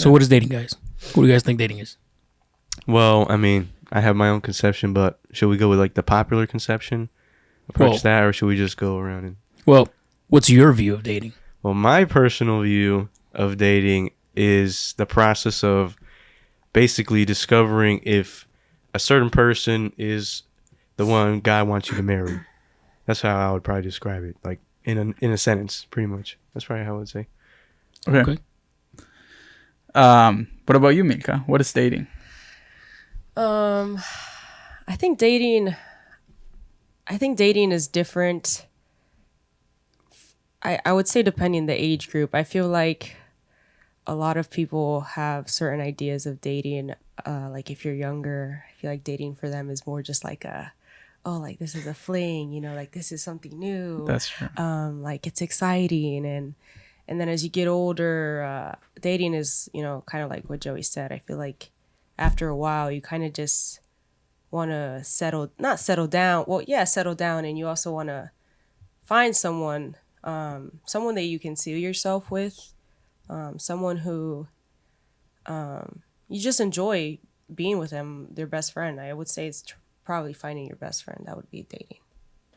So what is dating, guys? What do you guys think dating is? Well, I mean, I have my own conception, but should we go with like the popular conception? Approach that, or should we just go around and... Well, what's your view of dating? Well, my personal view of dating is the process of basically discovering if a certain person is the one God wants you to marry. That's how I would probably describe it, like in a sentence, pretty much. That's probably how I would say. Okay. What about you, Milka? What is dating? I think dating is different. I would say depending on the age group. I feel like a lot of people have certain ideas of dating. Like if you're younger, I feel like dating for them is more just like like this is a fling, like this is something new. That's true. Like it's exciting, and then as you get older, dating is, kind of like what Joey said. I feel like after a while, you kind of just want to settle down, and you also want to find someone that you can see yourself with, someone who you just enjoy being with them, their best friend. I would say it's probably finding your best friend. That would be dating,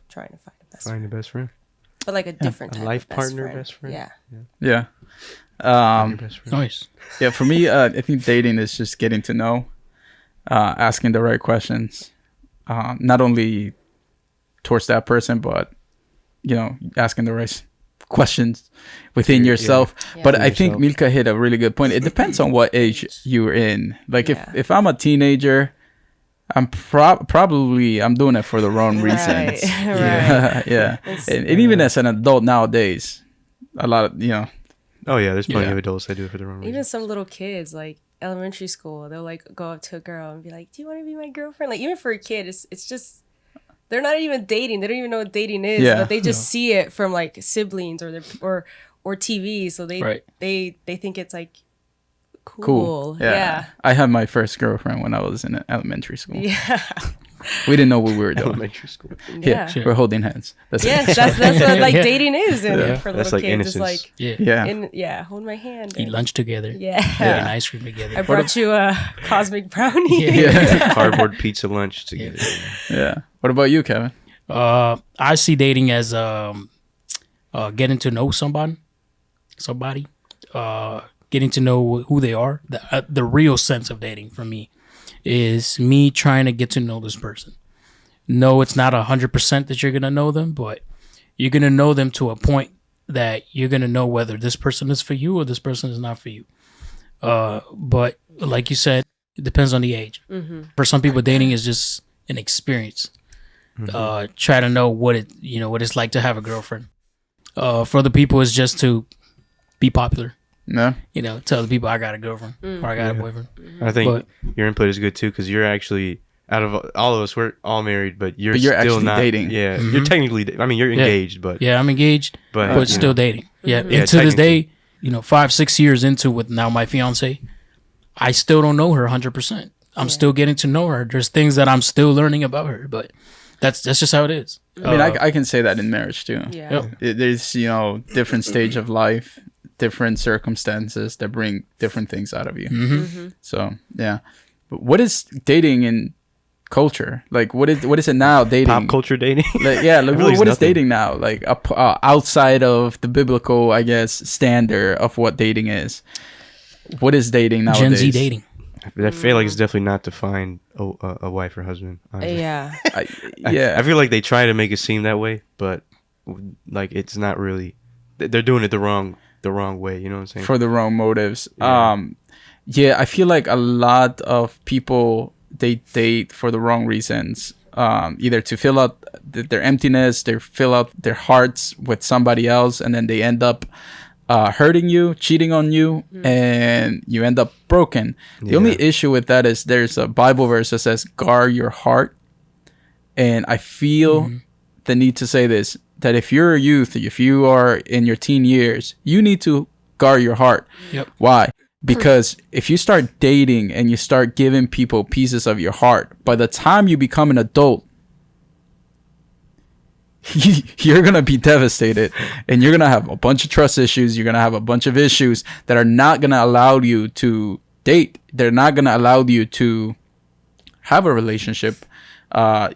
trying to find a best friend. Find a best friend. But like a different type life of partner, best friend. Yeah. Yeah. Your best friend. Nice. Yeah, for me, I think dating is just getting to know, asking the right questions, not only towards that person, but asking the right questions within yourself. Yeah. But Yeah. I think Milka hit a really good point. It depends on what age you're in. Like if I'm a teenager, I'm probably doing it for the wrong reasons. Right. Yeah. And even as an adult nowadays, a lot of Oh yeah, there's plenty of adults that do it for the wrong reasons. Even some little kids, like elementary school, they'll like go up to a girl and be like, "Do you want to be my girlfriend?" Like even for a kid, it's just they're not even dating. They don't even know what dating is, but they just see it from like siblings or TV. So they think it's like cool. Yeah. I had my first girlfriend when I was in elementary school. Yeah. We didn't know what we were doing. Elementary school. Yeah. Sure. We're holding hands. That's Yes, that's what like dating is for little That's like kids. innocence. It's like Yeah. hold my hand. Eat lunch together. Yeah. Eat ice cream together. I brought you a cosmic brownie. Cardboard pizza lunch together. Yeah. What about you, Kevin? I see dating as getting to know somebody, getting to know who they are. The real sense of dating for me is me trying to get to know this person. No, it's not 100% that you're gonna know them, but you're gonna know them to a point that you're gonna know whether this person is for you or this person is not for you. But like you said, it depends on the age. Mm-hmm. For some people, dating is just an experience. Mm-hmm. Try to know what it's like to have a girlfriend. For other people, it's just to be popular. No. Tell the people I got a girlfriend or I got a boyfriend. I think your input is good too, because you're actually, out of all of us, we're all married, but you're still actually not dating. Yeah, you're technically. I mean, you're engaged, but I'm engaged, but still dating. Yeah, and to this day, 5-6 years into with now my fiance, I still don't know her 100%. I'm still getting to know her. There's things that I'm still learning about her, but that's just how it is. I mean, I can say that in marriage too. Yeah. There's different stage of life, different circumstances that bring different things out of you. Mm-hmm. So yeah, but what is dating in culture? Like what is it now? Dating, pop culture dating. What is dating now? Like outside of the biblical, I guess, standard of what dating is. What is dating nowadays? Gen Z dating. I feel like it's definitely not to find a wife or husband. Honestly. Yeah. I feel like they try to make it seem that way, but like it's not really. They're doing it the wrong way. You know what I'm saying? For the wrong motives. Yeah. I feel like a lot of people they date for the wrong reasons. Either to fill out their emptiness, they fill out their hearts with somebody else, and then they end up hurting you, cheating on you, and you end up broken. The only issue with that is there's a Bible verse that says, guard your heart. And I feel the need to say this, that if you're a youth, if you are in your teen years, you need to guard your heart. Yep. Why? Because if you start dating and you start giving people pieces of your heart, by the time you become an adult, you're gonna be devastated, and you're gonna have a bunch of trust issues. You're gonna have a bunch of issues that are not gonna allow you to date. They're not gonna allow you to have a relationship, a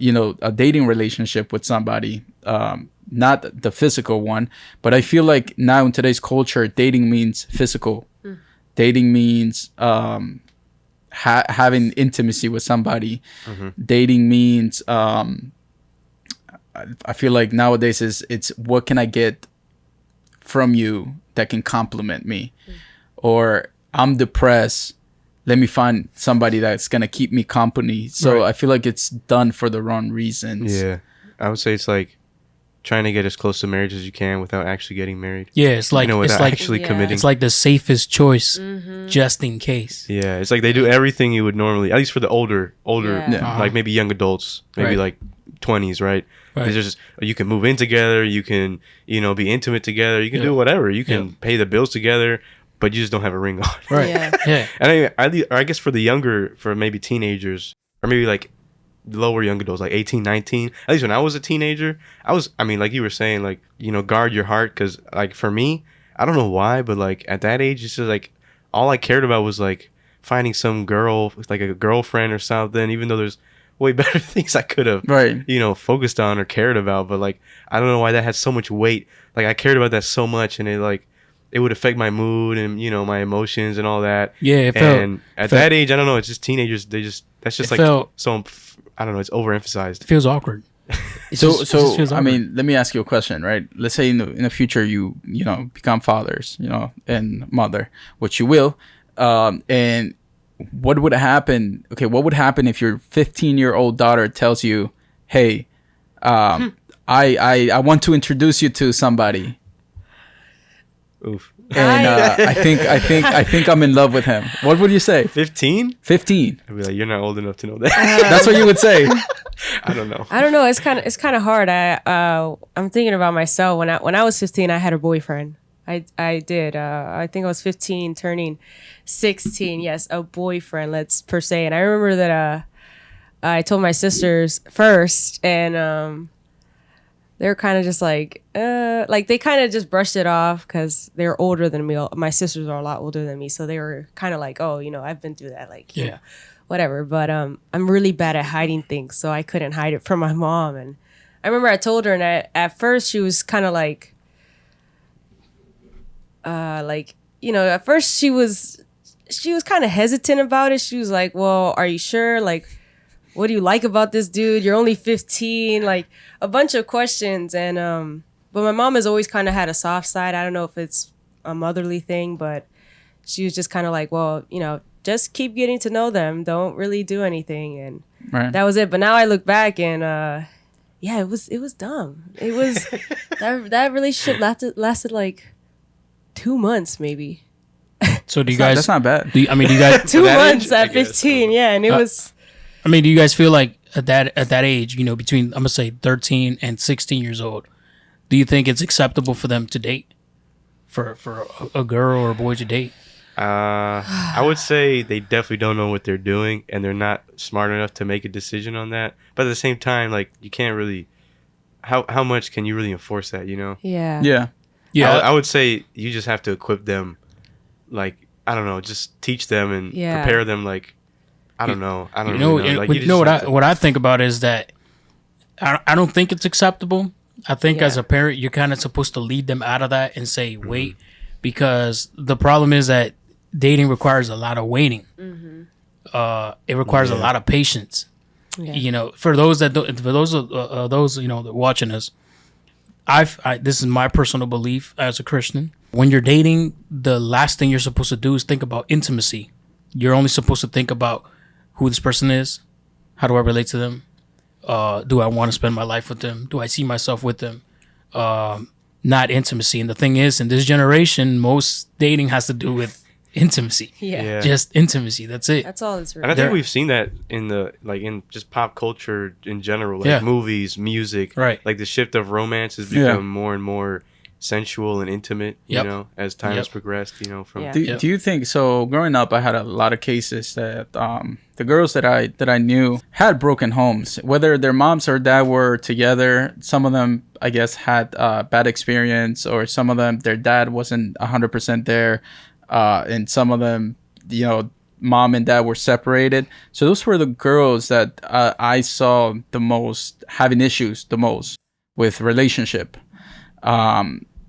dating relationship with somebody, not the physical one. But I feel like now in today's culture, dating means physical. Dating means having intimacy with somebody. Dating means I feel like nowadays it's what can I get from you that can compliment me, or I'm depressed, let me find somebody that's gonna keep me company. So I feel like it's done for the wrong reasons. Yeah, I would say it's like trying to get as close to marriage as you can without actually getting married. Yeah, it's like without it's like actually Yeah. committing. it's like the safest choice, just in case. Yeah, it's like they do everything you would normally, at least for the older, Yeah. like maybe young adults, maybe Right. like 20s, right? Right. It's just you can move in together, you can be intimate together, you can do whatever, you can pay the bills together, but you just don't have a ring on. Right. Yeah. Yeah. And I guess for the younger, for maybe teenagers, or maybe like lower young adults, like 18, 19, at least when I was a teenager, I mean, like you were saying, like, guard your heart, because like for me, I don't know why, but like at that age, it's just like all I cared about was like finding some girl, like a girlfriend or something, even though there's way better things I could have focused on or cared about. But like I don't know why that had so much weight. Like I cared about that so much, and it would affect my mood and my emotions and all that. Yeah, And at that age, I don't know, it's just teenagers, that's just like so, I don't know, it's overemphasized. It feels awkward. So feels I awkward. mean, let me ask you a question, right? Let's say in the future you become fathers, and mother, which you will, and what would happen? Okay, what would happen if your 15-year-old daughter tells you, "Hey, I want to introduce you to somebody, Oof. and I think I'm in love with him." What would you say? 15? 15. I'd be like, you're not old enough to know that. That's what you would say. I don't know. I don't know. It's kind of hard. I'm thinking about myself. When I was 15, I had a boyfriend. I did. I think I was 15, turning 16. Yes, a boyfriend. Let's per se. And I remember that I told my sisters first, and they were kind of just like they kind of just brushed it off because they were older than me. My sisters are a lot older than me, so they were kind of like, oh, I've been through that, like, Yeah. whatever. But I'm really bad at hiding things, so I couldn't hide it from my mom. And I remember I told her, and at first she was kind of like, at first she was kind of hesitant about it. She was like, well, are you sure? Like, what do you like about this dude? You're only 15, like a bunch of questions. And but my mom has always kind of had a soft side. I don't know if it's a motherly thing, but she was just kind of like, well, just keep getting to know them. Don't really do anything. And that was it. But now I look back, and yeah, it was dumb. It was that relationship lasted like 2 months maybe. So do you guys? That's not bad. Do you guys? 2 that months age, I at guess. 15, yeah, and it was. I mean, do you guys feel like at that age, between I'm gonna say 13 and 16 years old, do you think it's acceptable for them to date, for a girl or a boy to date? I would say they definitely don't know what they're doing, and they're not smart enough to make a decision on that. But at the same time, like, you can't really. How much can you really enforce that? Yeah. Yeah. Yeah, I would say you just have to equip them, like, I don't know, just teach them and Yeah. prepare them. Like, I don't know. I don't you know, really know. Like, you just know have to- what I think about is that I don't think it's acceptable. I think as Yeah. a parent, you're kind of supposed to lead them out of that and say, wait, because the problem is that dating requires a lot of waiting. It requires a lot of patience. Yeah. For those that don't, for those that are watching us, this is my personal belief as a Christian. When you're dating, the last thing you're supposed to do is think about intimacy. You're only supposed to think about who this person is. How do I relate to them? Do I want to spend my life with them? Do I see myself with them? Not intimacy. And the thing is, in this generation, most dating has to do with intimacy. Yeah. Yeah. Just intimacy. That's it. That's all it's And I really. think we've seen that in just pop culture in general, like Yeah. movies, music. Right. Like the shift of romance has become more and more sensual and intimate, Yep. you know, as time has Yep. progressed, you know, from Yeah. Do you think so? Growing up, I had a lot of cases that the girls that I knew had broken homes. Whether their moms or dad were together, some of them I guess had bad experience, or some of them their dad wasn't 100% there, and some of them, you know, mom and dad were separated. So those were the girls that I saw the most having issues the most with relationship.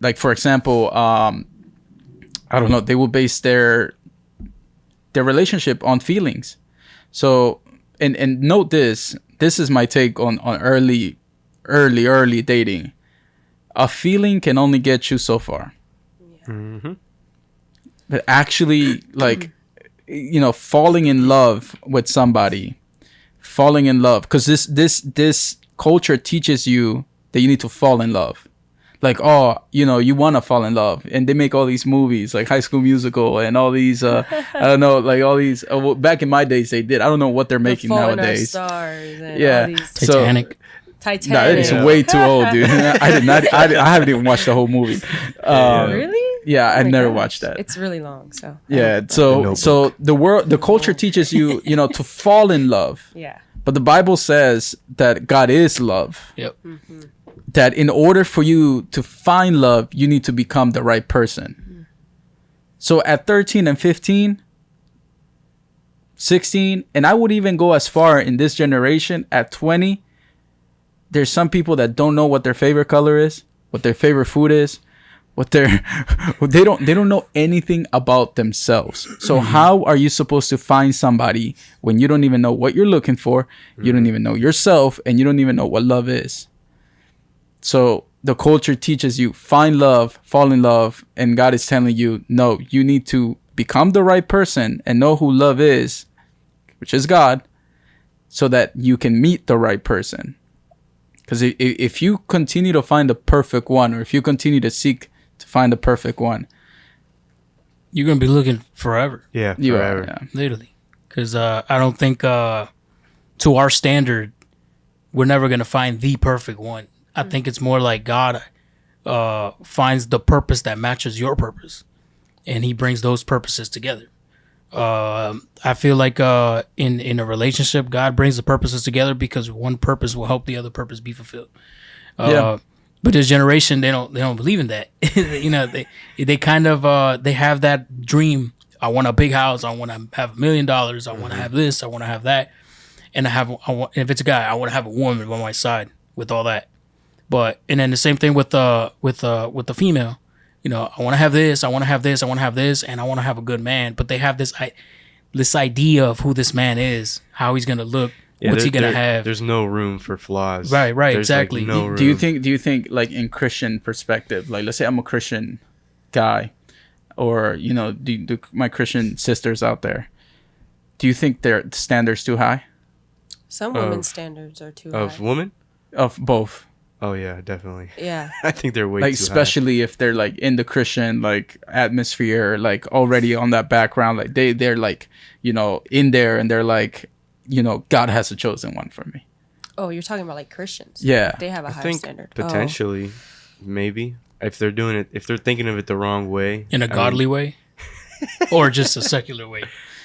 Like for example, I don't know, they will base their relationship on feelings. So and note this is my take on early dating. A feeling can only get you so far. Mm-hmm. But actually, like, you know, falling in love with somebody, falling in love, because this culture teaches you that you need to fall in love. Like, oh, you know, you want to fall in love, and they make all these movies like High School Musical and all these I don't know, like all these well, back in my days they did. I don't know what they're making The Fault in Our nowadays. Stars and Yeah. all these So- Titanic. Titanic. Nah, it is Yeah. way too old, dude. I did not. I haven't even watched the whole movie. Yeah. Really? Yeah, Oh I've my never gosh. watched that. It's really long, so Yeah. The So Notebook. the culture teaches you, you know, to fall in love. yeah. But the Bible says that God is love. Yep. That in order for you to find love, you need to become the right person. So at 13 and 15, 16, and I would even go as far in this generation at 20, there's some people that don't know what their favorite color is, what their favorite food is, what their they don't know anything about themselves. So how are you supposed to find somebody when you don't even know what you're looking for, you don't even know yourself, and you don't even know what love is? So the culture teaches you find love, fall in love, and God is telling you, no, you need to become the right person and know who love is, which is God, so that you can meet the right person. Because if you continue to find the perfect one, or if you continue to seek to find the perfect one, You're gonna be looking forever, Yeah, you forever. are. Yeah. literally. Because I don't think to our standard, we're never gonna find the perfect one. I think it's more like God finds the purpose that matches your purpose, and He brings those purposes together. I feel like in a relationship, God brings the purposes together because one purpose will help the other purpose be fulfilled. Yeah. But this generation, they don't believe in that. You know, they kind of they have that dream. I want a big house. I want to have $1 million. I want to have this. I want to have that. And I want, if it's a guy, I want to have a woman by my side with all that. But and then the same thing with the female. You know, I want to have this. I want to have this. I want to have this, and I want to have a good man. But they have this idea of who this man is, how he's gonna look, Yeah, what's he gonna have. There's no room for flaws. Right, There's, exactly. no room. Do you think like in Christian perspective, like let's say I'm a Christian guy, or you know, my Christian sisters out there, do you think their standards too high? Some Of- women's standards are too of high. women? Of both. Oh yeah, definitely. Yeah. I think they're way Like too especially if they're like in the Christian like atmosphere, like already on that background, like they're like, you know, in there, and they're like, you know, God has a chosen one for me. Oh, you're talking about like Christians. Yeah. They have a I higher think standard. potentially, maybe if they're doing it, if they're thinking of it the wrong way, in a I mean, godly way, or just a secular way.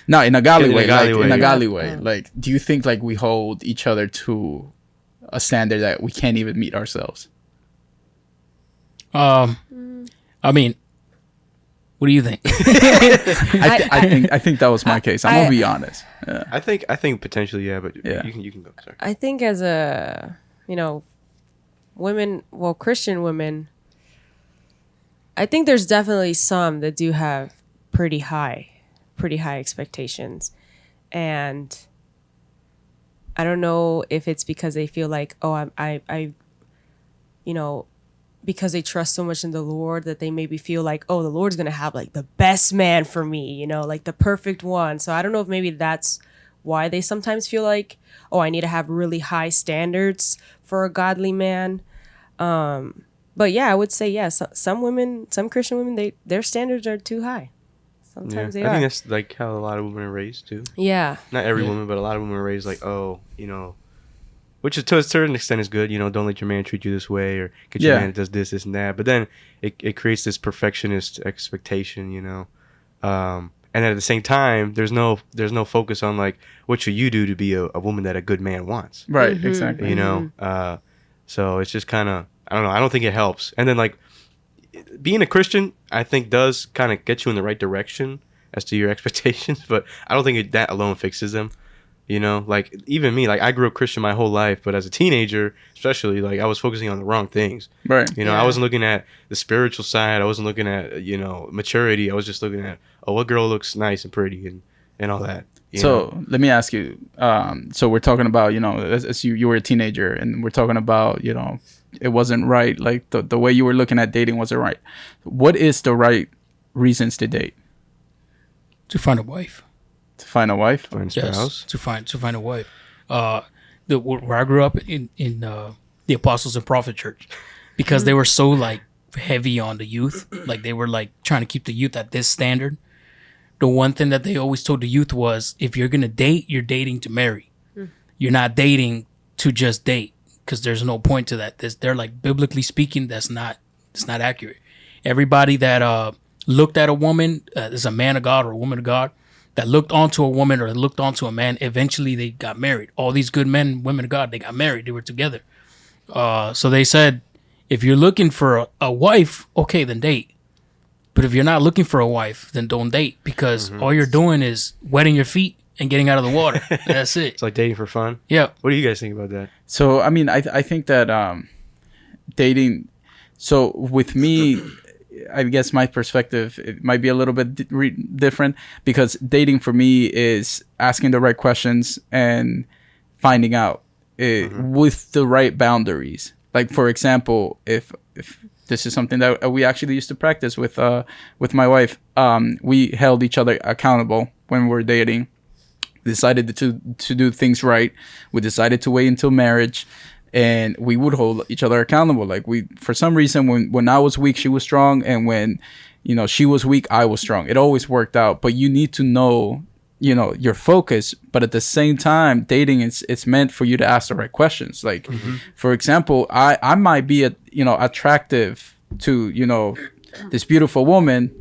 No, in a godly In a way. godly Like way, in a yeah. godly way. Like, do you think like we hold each other to a standard that we can't even meet ourselves? I mean, what do you think? I think that was my case. I'm gonna be honest. Yeah. I think potentially, yeah, but Yeah. you can go. Sorry. I think as a, you know, women, well, Christian women, I think there's definitely some that do have pretty high expectations. And I don't know if it's because they feel like, oh, I you know, because they trust so much in the Lord that they maybe feel like, oh, the Lord's going to have like the best man for me, you know, like the perfect one. So I don't know if maybe that's why they sometimes feel like, oh, I need to have really high standards for a godly man. But yeah, I would say, yes, some women, some Christian women, their standards are too high. Yeah, Sometimes they I are. think that's like how a lot of women are raised too. Yeah. Not every Yeah. woman, but a lot of women are raised like, oh, you know, which is to a certain extent is good. You know, don't let your man treat you this way, or get your man that does this and that. But then it creates this perfectionist expectation, you know. And at the same time, there's no focus on like what should you do to be a woman that a good man wants. Right. Exactly. You know. So it's just kind of, I don't know. I don't think it helps. And then like being a Christian, I think does kind of get you in the right direction as to your expectations, but I don't think that alone fixes them. You know, like even me, like I grew up Christian my whole life, but as a teenager, especially, like I was focusing on the wrong things. Right. You know, I wasn't looking at the spiritual side. I wasn't looking at, you know, maturity. I was just looking at, oh, what girl looks nice and pretty and all that. So let me ask you. So we're talking about, you know, as you were a teenager, and we're talking about, you know, it wasn't right. Like the way you were looking at dating wasn't right. What is the right reasons to date? To find a wife. To find a wife? Find a spouse. Yes, to find a wife. Where I grew up in the Apostles and Prophet Church, because they were so like heavy on the youth, like they were like trying to keep the youth at this standard. The one thing that they always told the youth was, if you're gonna date, you're dating to marry. You're not dating to just date, because there's no point to that. They're like, biblically speaking, it's not accurate. Everybody that looked at a woman as a man of God or a woman of God, that looked onto a woman or looked onto a man, eventually they got married. All these good men and women of God, they got married. They were together. So they said, if you're looking for a wife, okay, then date. But if you're not looking for a wife, then don't date, because all you're doing is wetting your feet and getting out of the water. That's it. It's like dating for fun. Yeah. What do you guys think about that? So, I mean, I think that dating, so with me, I guess my perspective, it might be a little bit different, because dating for me is asking the right questions and finding out with the right boundaries. Like, for example, if this is something that we actually used to practice with my wife, we held each other accountable when we were dating. We decided to do things right. We decided to wait until marriage, and we would hold each other accountable. Like, we, for some reason, when I was weak, she was strong, and when, you know, she was weak, I was strong. It always worked out. But you need to know, you know, your focus. But at the same time, dating, it's meant for you to ask the right questions. Like, for example, I might be attractive to, you know, this beautiful woman,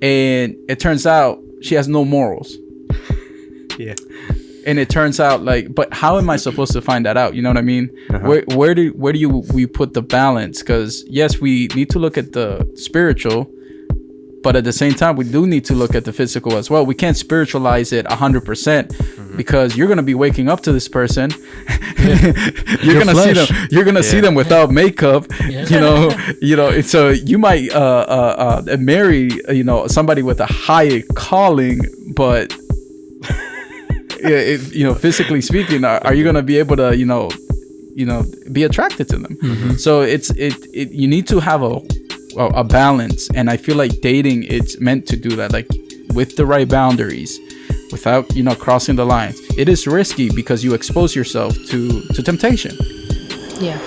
and it turns out she has no morals. Yeah. And it turns out, like, but how am I supposed to find that out? You know what I mean? Where do we put the balance? Because yes, we need to look at the spiritual, but at the same time, we do need to look at the physical as well. We can't spiritualize it 100%, because you're gonna be waking up to this person. You're gonna see them. You're gonna see them without makeup. You know. So you might marry, you know, somebody with a high calling, but you know, physically speaking, are you gonna be able to, you know, be attracted to them? So you need to have a balance, and I feel like dating, it's meant to do that, like with the right boundaries, without, you know, crossing the lines. It is risky because you expose yourself to temptation. Yeah.